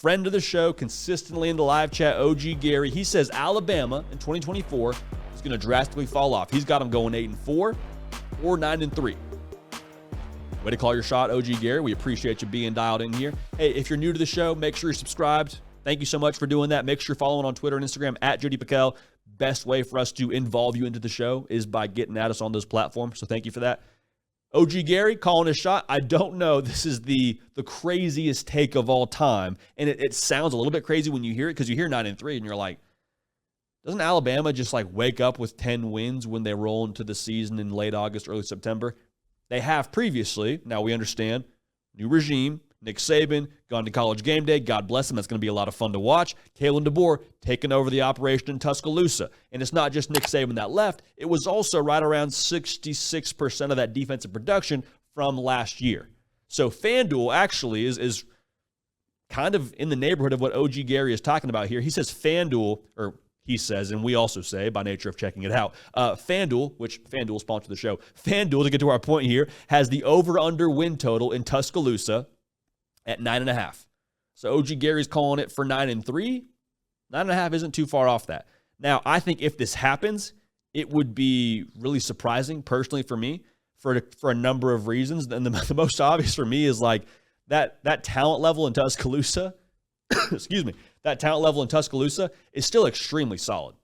friend of the show, consistently in the live chat, OG Gary. He says Alabama in 2024 is going to drastically fall off. He's got them going 8-4 or 9-3. Way to call your shot, OG Gary. We appreciate you being dialed in here. Hey, if you're new to the show, make sure you're subscribed. Thank you so much for doing that. Make sure you're following on Twitter and Instagram at Jody Pickell. Best way for us to involve you into the show is by getting at us on those platforms. So thank you for that. OG Gary calling a shot. I don't know. This is the craziest take of all time. And it sounds a little bit crazy when you hear it because you hear 9-3 and you're like, doesn't Alabama just like wake up with 10 wins when they roll into the season in late August, early September? They have previously. Now we understand. New regime. Nick Saban, gone to College Game Day. God bless him. That's going to be a lot of fun to watch. Kalen DeBoer taking over the operation in Tuscaloosa. And it's not just Nick Saban that left. It was also right around 66% of that defensive production from last year. So FanDuel actually is kind of in the neighborhood of what OG Gary is talking about here. He says FanDuel, or he says, and we also say, by nature of checking it out, FanDuel, which FanDuel sponsored the show, FanDuel, to get to our point here, has the over-under win total in Tuscaloosa at 9.5. So OG Gary's calling it for 9-3. 9.5 isn't too far off that. Now, I think if this happens, it would be really surprising, personally for me, for a number of reasons. And the most obvious for me is like that talent level in Tuscaloosa, excuse me, that talent level in Tuscaloosa is still extremely solid.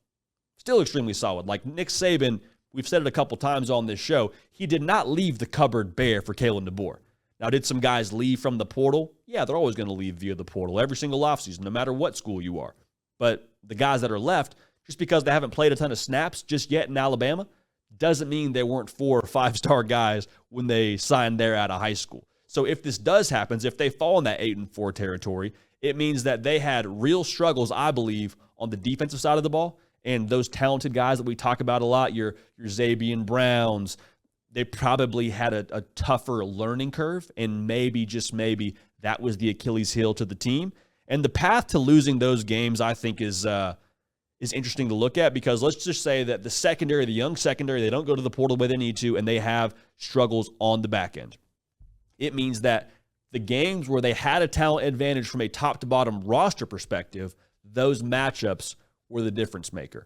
Still extremely solid. Like Nick Saban, we've said it a couple times on this show, he did not leave the cupboard bare for Kalen DeBoer. Now, did some guys leave from the portal? Yeah, they're always going to leave via the portal every single offseason, no matter what school you are. But the guys that are left, just because they haven't played a ton of snaps just yet in Alabama, doesn't mean they weren't 4 or 5-star guys when they signed there out of high school. So if this does happen, if they fall in that 8-4 territory, it means that they had real struggles, I believe, on the defensive side of the ball. And those talented guys that we talk about a lot, your Zabian Browns, they probably had a tougher learning curve, and maybe, just maybe, that was the Achilles heel to the team. And the path to losing those games, I think, is interesting to look at, because let's just say that the secondary, the young secondary, they don't go to the portal the way they need to, and they have struggles on the back end. It means that the games where they had a talent advantage from a top-to-bottom roster perspective, those matchups were the difference maker.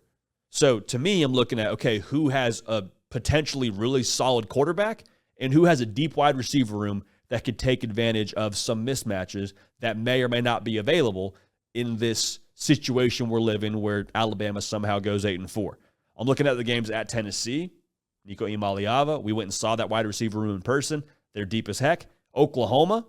So to me, I'm looking at, okay, who has a potentially really solid quarterback and who has a deep wide receiver room that could take advantage of some mismatches that may or may not be available in this situation we're living where Alabama somehow goes 8-4. I'm looking at the games at Tennessee. Nico Imaliava, we went and saw that wide receiver room in person. They're deep as heck. Oklahoma,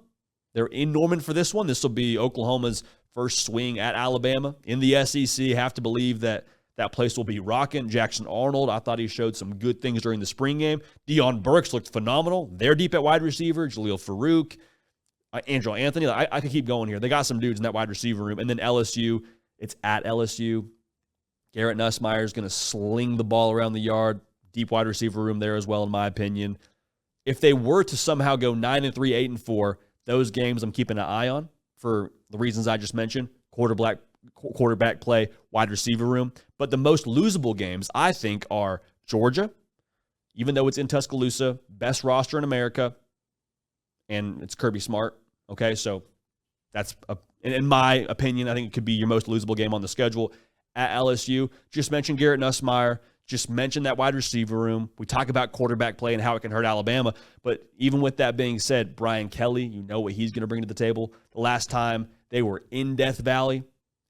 they're in Norman for this one. This will be Oklahoma's first swing at Alabama in the SEC. Have to believe that place will be rocking. Jackson Arnold, I thought he showed some good things during the spring game. Deion Burks looked phenomenal. They're deep at wide receiver. Jaleel Farouk, Angelo Anthony. I could keep going here. They got some dudes in that wide receiver room. And then LSU, it's at LSU. Garrett Nussmeier is going to sling the ball around the yard. Deep wide receiver room there as well, in my opinion. If they were to somehow go 9-3, 8-4, those games I'm keeping an eye on for the reasons I just mentioned. Quarterback play, wide receiver room. But the most losable games, I think, are Georgia, even though it's in Tuscaloosa, best roster in America, and it's Kirby Smart. Okay, so that's, in my opinion, I think it could be your most losable game on the schedule. At LSU, just mentioned Garrett Nussmeier, just mentioned that wide receiver room. We talk about quarterback play and how it can hurt Alabama, but even with that being said, Brian Kelly, you know what he's going to bring to the table. The last time they were in Death Valley,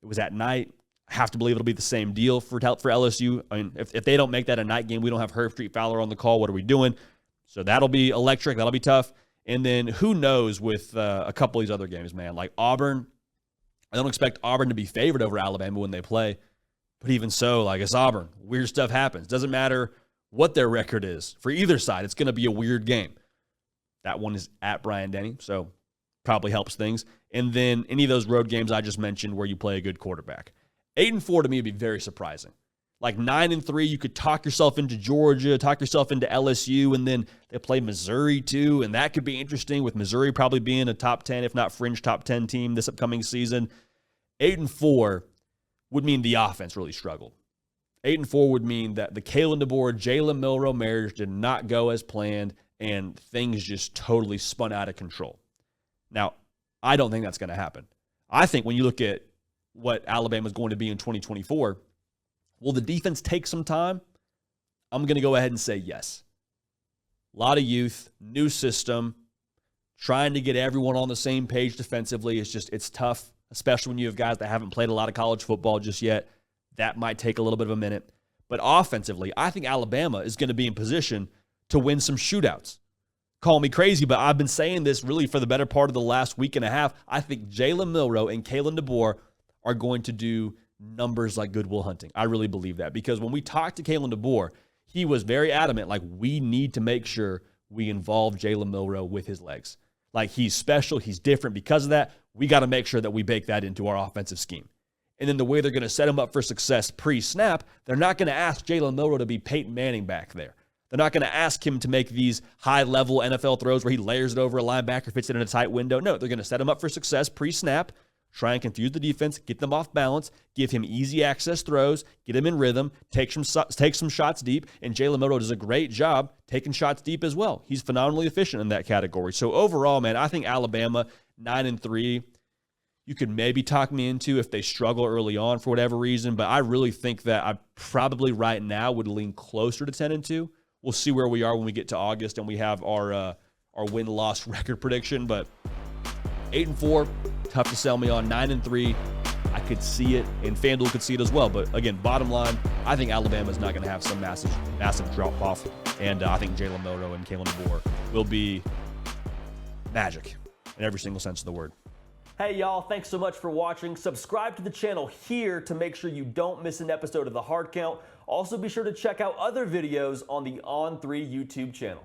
it was at night. I have to believe it'll be the same deal for LSU. I mean, if they don't make that a night game, we don't have Herb Street Fowler on the call. What are we doing? So that'll be electric. That'll be tough. And then who knows with a couple of these other games, man. Like Auburn, I don't expect Auburn to be favored over Alabama when they play. But even so, like, it's Auburn. Weird stuff happens. Doesn't matter what their record is. For either side, it's going to be a weird game. That one is at Bryant-Denny, so probably helps things. And then any of those road games I just mentioned where you play a good quarterback. 8-4 to me would be very surprising. Like 9-3, you could talk yourself into Georgia, talk yourself into LSU, and then they play Missouri too, and that could be interesting with Missouri probably being a top 10, if not fringe top 10 team this upcoming season. 8-4 would mean the offense really struggled. 8-4 would mean that the Kalen DeBoer, Jalen Milroe marriage did not go as planned, and things just totally spun out of control. Now, I don't think that's going to happen. I think when you look at what Alabama is going to be in 2024, will the defense take some time? I'm going to go ahead and say yes. A lot of youth, new system, trying to get everyone on the same page defensively. It's tough, especially when you have guys that haven't played a lot of college football just yet. That might take a little bit of a minute. But offensively, I think Alabama is going to be in position to win some shootouts. Call me crazy, but I've been saying this really for the better part of the last week and a half. I think Jalen Milroe and Kalen DeBoer are going to do numbers like Good Will Hunting. I really believe that, because when we talked to Kalen DeBoer, he was very adamant, like, we need to make sure we involve Jalen Milroe with his legs. Like, he's special, he's different. Because of that, we got to make sure that we bake that into our offensive scheme. And then the way they're going to set him up for success pre-snap, they're not going to ask Jalen Milroe to be Peyton Manning back there. They're not going to ask him to make these high-level NFL throws where he layers it over a linebacker, fits it in a tight window. No, they're going to set him up for success pre-snap, try and confuse the defense, get them off balance, give him easy access throws, get him in rhythm, take some shots deep, and Jalen Milroe does a great job taking shots deep as well. He's phenomenally efficient in that category. So overall, man, I think Alabama 9-3, you could maybe talk me into if they struggle early on for whatever reason, but I really think that I probably right now would lean closer to 10-2. We'll see where we are when we get to August and we have our win-loss record prediction, but 8-4, tough to sell me on. 9-3, I could see it, and FanDuel could see it as well. But again, bottom line, I think Alabama's not going to have some massive drop-off, and I think Jalen Milroe and Kalen DeBoer will be magic in every single sense of the word. Hey y'all, thanks so much for watching. Subscribe to the channel here to make sure you don't miss an episode of The Hard Count. Also be sure to check out other videos on the On3 YouTube channel.